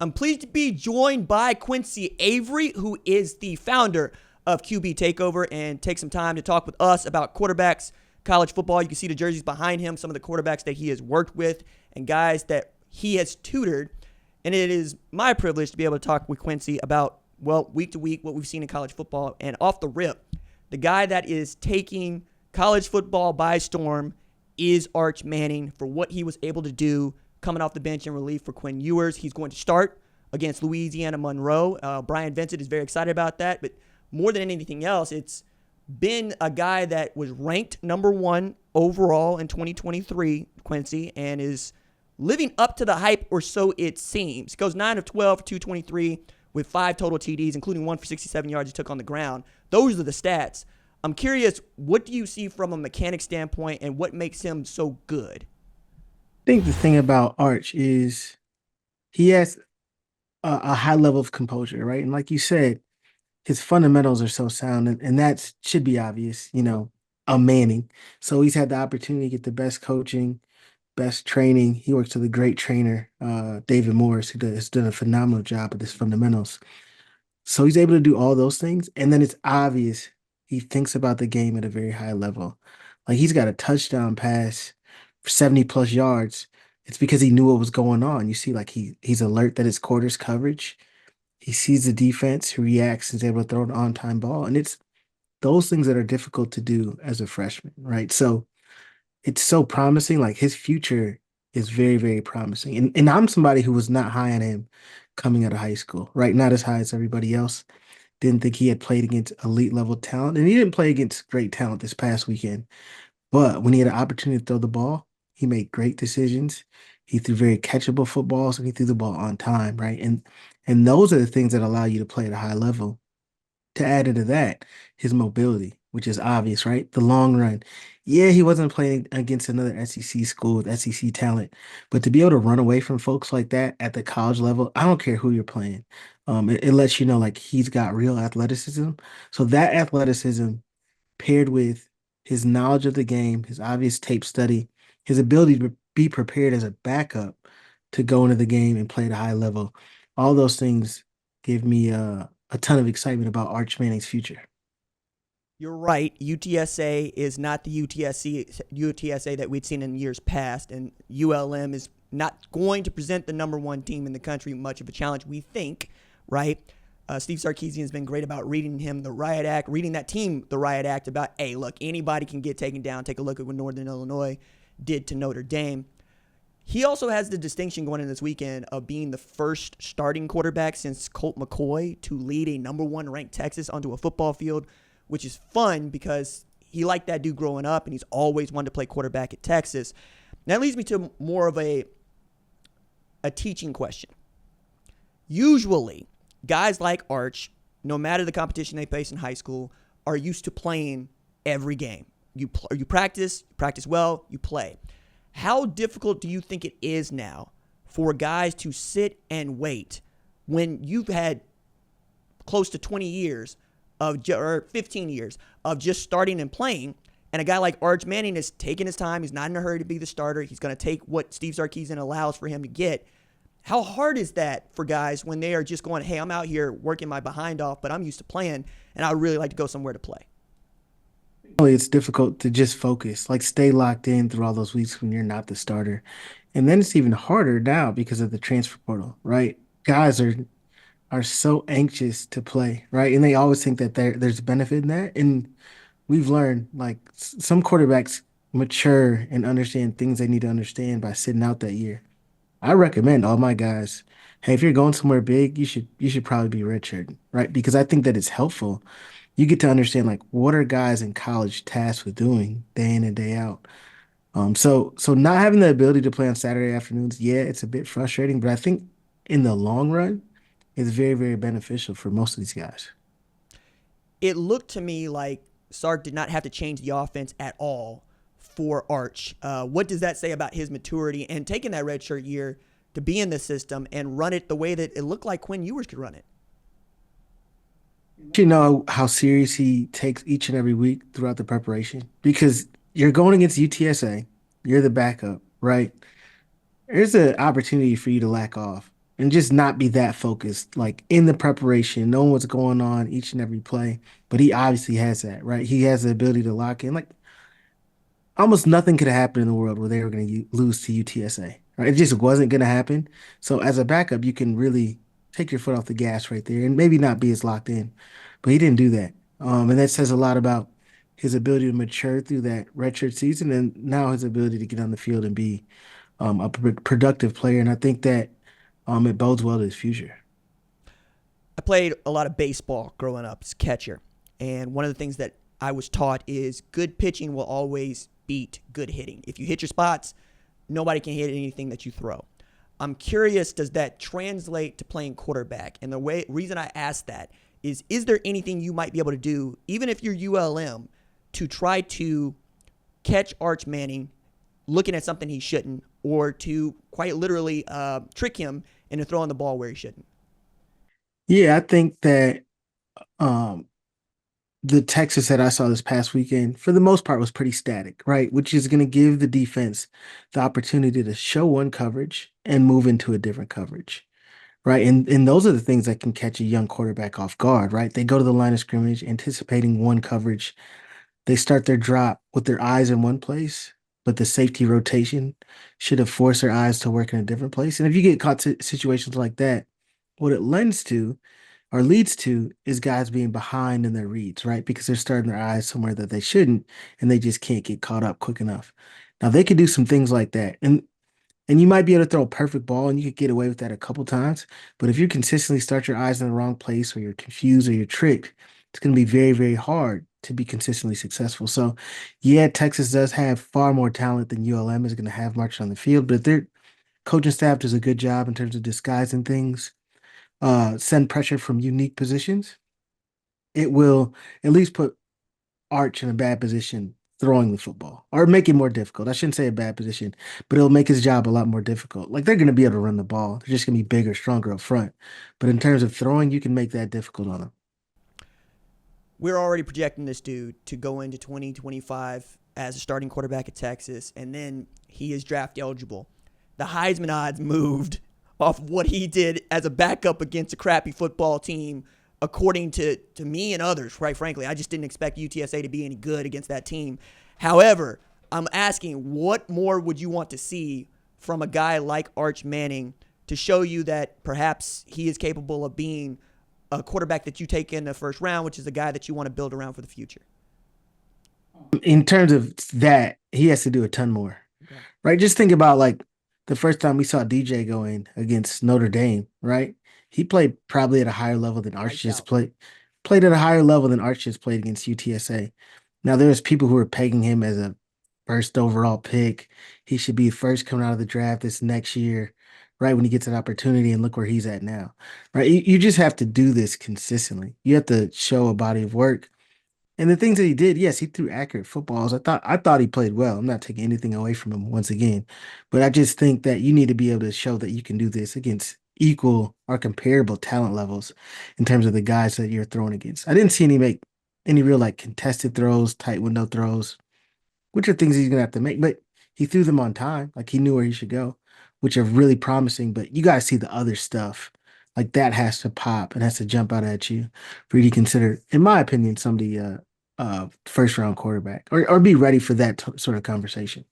I'm pleased to be joined by Quincy Avery, who is the founder of QB Takeover, and take some time to talk with us about quarterbacks, college football. You can see the jerseys behind him, some of the quarterbacks that he has worked with, and guys that he has tutored. And it is my privilege to be able to talk with Quincy about, well, week to week, what we've seen in college football. And off the rip, the guy that is taking college football by storm is Arch Manning for what he was able to do coming off the bench in relief for Quinn Ewers. He's going to start against Louisiana Monroe. Brian Vincent is very excited about that. But more than anything else, it's been a guy that was ranked number one overall in 2023, Quincy, and is living up to the hype, or so it seems. Goes 9 of 12 for 223 with 5 total TDs, including 1 for 67 yards he took on the ground. Those are the stats. I'm curious, what do you see from a mechanic standpoint, and what makes him so good? I think the thing about Arch is he has a high level of composure, right? And like you said, his fundamentals are so sound, and that should be obvious, a Manning. So he's had the opportunity to get the best coaching, best training. He works with a great trainer, David Morris, who has done a phenomenal job with his fundamentals. So he's able to do all those things. And then it's obvious he thinks about the game at a very high level. Like he's got a touchdown pass for 70 plus yards. It's because he knew what was going on. You see, like he's alert that his quarters coverage. He sees the defense, he reacts, and is able to throw an on-time ball. And it's those things that are difficult to do as a freshman, right? So it's so promising. Like his future is very, very promising. And I'm somebody who was not high on him coming out of high school, right? Not as high as everybody else. Didn't think he had played against elite level talent. And he didn't play against great talent this past weekend. But when he had an opportunity to throw the ball, he made great decisions. He threw very catchable footballs and he threw the ball on time, right? And those are the things that allow you to play at a high level. To add into that, his mobility, which is obvious, right? The long run. Yeah, he wasn't playing against another SEC school with SEC talent, but to be able to run away from folks like that at the college level, I don't care who you're playing. It lets you know like he's got real athleticism. So that athleticism paired with his knowledge of the game, his obvious tape study, his ability to be prepared as a backup to go into the game and play at a high level, all those things give me a ton of excitement about Arch Manning's future. You're right. UTSA is not the UTSA that we'd seen in years past, and ULM is not going to present the number one team in the country much of a challenge, we think, right? Steve Sarkisian has been great about reading him the riot act, reading that team the riot act about, hey, look, anybody can get taken down. Take a look at what Northern Illinois did to Notre Dame. He also has the distinction going in this weekend of being the first starting quarterback since Colt McCoy to lead a number one ranked Texas onto a football field, which is fun because he liked that dude growing up and he's always wanted to play quarterback at Texas. And that leads me to more of a teaching question. Usually, guys like Arch, no matter the competition they face in high school, are used to playing every game. You practice well, you play. How difficult do you think it is now for guys to sit and wait when you've had close to 20 years or 15 years of just starting and playing, and a guy like Arch Manning is taking his time. He's not in a hurry to be the starter. He's going to take what Steve Sarkisian allows for him to get. How hard is that for guys when they are just going, hey, I'm out here working my behind off, but I'm used to playing, and I would really like to go somewhere to play? It's difficult to just focus, like stay locked in through all those weeks when you're not the starter. And then it's even harder now because of the transfer portal, right? Guys are so anxious to play, right? And they always think that there's benefit in that. And we've learned like some quarterbacks mature and understand things they need to understand by sitting out that year. I recommend all my guys, hey, if you're going somewhere big, you should probably be redshirting, right? Because I think that it's helpful. You get to understand like what are guys in college tasked with doing day in and day out. So not having the ability to play on Saturday afternoons, yeah, it's a bit frustrating, but I think in the long run, it's very, very beneficial for most of these guys. It looked to me like Sark did not have to change the offense at all for Arch. What does that say about his maturity and taking that redshirt year to be in the system and run it the way that it looked like Quinn Ewers could run it? You know how serious he takes each and every week throughout the preparation because you're going against UTSA, you're the backup, right? There's an opportunity for you to lack off. and just not be that focused, like in the preparation, knowing what's going on each and every play. But he obviously has that, right? He has the ability to lock in. Like almost nothing could have happened in the world where they were going to lose to UTSA, right? It just wasn't going to happen. So as a backup, you can really take your foot off the gas right there and maybe not be as locked in. But he didn't do that. And that says a lot about his ability to mature through that redshirt season and now his ability to get on the field and be a productive player. And I think that it bodes well to his future. I played a lot of baseball growing up as catcher, and one of the things that I was taught is good pitching will always beat good hitting. If you hit your spots, nobody can hit anything that you throw. I'm curious, does that translate to playing quarterback? And the reason I ask that is there anything you might be able to do, even if you're ULM, to try to catch Arch Manning looking at something he shouldn't, or to quite literally trick him into throwing the ball where he shouldn't? Yeah, I think that um, the Texas that I saw this past weekend, for the most part, was pretty static, right? Which is going to give the defense the opportunity to show one coverage and move into a different coverage, right? And those are the things that can catch a young quarterback off guard, right? They go to the line of scrimmage anticipating one coverage. They start their drop with their eyes in one place, but the safety rotation should have forced their eyes to work in a different place. And if you get caught situations like that, what it lends to or leads to is guys being behind in their reads, right? Because they're starting their eyes somewhere that they shouldn't, and they just can't get caught up quick enough. Now they could do some things like that, and you might be able to throw a perfect ball, and you could get away with that a couple times. But if you consistently start your eyes in the wrong place, or you're confused, or you're tricked, it's going to be very, very hard to be consistently successful. So, yeah, Texas does have far more talent than ULM is going to have marched on the field, but their coaching staff does a good job in terms of disguising things, send pressure from unique positions. It will at least put Arch in a bad position throwing the football or make it more difficult. I shouldn't say a bad position, but it'll make his job a lot more difficult. Like they're going to be able to run the ball. They're just going to be bigger, stronger up front. But in terms of throwing, you can make that difficult on them. We're already projecting this dude to go into 2025 as a starting quarterback at Texas, and then he is draft eligible. The Heisman odds moved off what he did as a backup against a crappy football team, according to me and others, quite frankly. I just didn't expect UTSA to be any good against that team. However, I'm asking, what more would you want to see from a guy like Arch Manning to show you that perhaps he is capable of being a quarterback that you take in the first round, which is a guy that you want to build around for the future? In terms of that, he has to do a ton more, Okay. right? Just think about like the first time we saw DJ go in against Notre Dame, right? He played probably at a higher level than Arch Lights just out. played at a higher level than Arch just played against UTSA. Now there's people who are pegging him as a first overall pick. He should be first coming out of the draft this next year, right? When he gets an opportunity, and look where he's at now, right? You just have to do this consistently. You have to show a body of work. And the things that he did, yes, he threw accurate footballs. I thought he played well. I'm not taking anything away from him once again. But I just think that you need to be able to show that you can do this against equal or comparable talent levels in terms of the guys that you're throwing against. I didn't see any make any real like contested throws, tight window throws, which are things he's gonna have to make. But he threw them on time, like he knew where he should go, which are really promising. But you gotta see the other stuff. Like that has to pop and has to jump out at you for you to consider, in my opinion, somebody first round quarterback or be ready for that sort of conversation.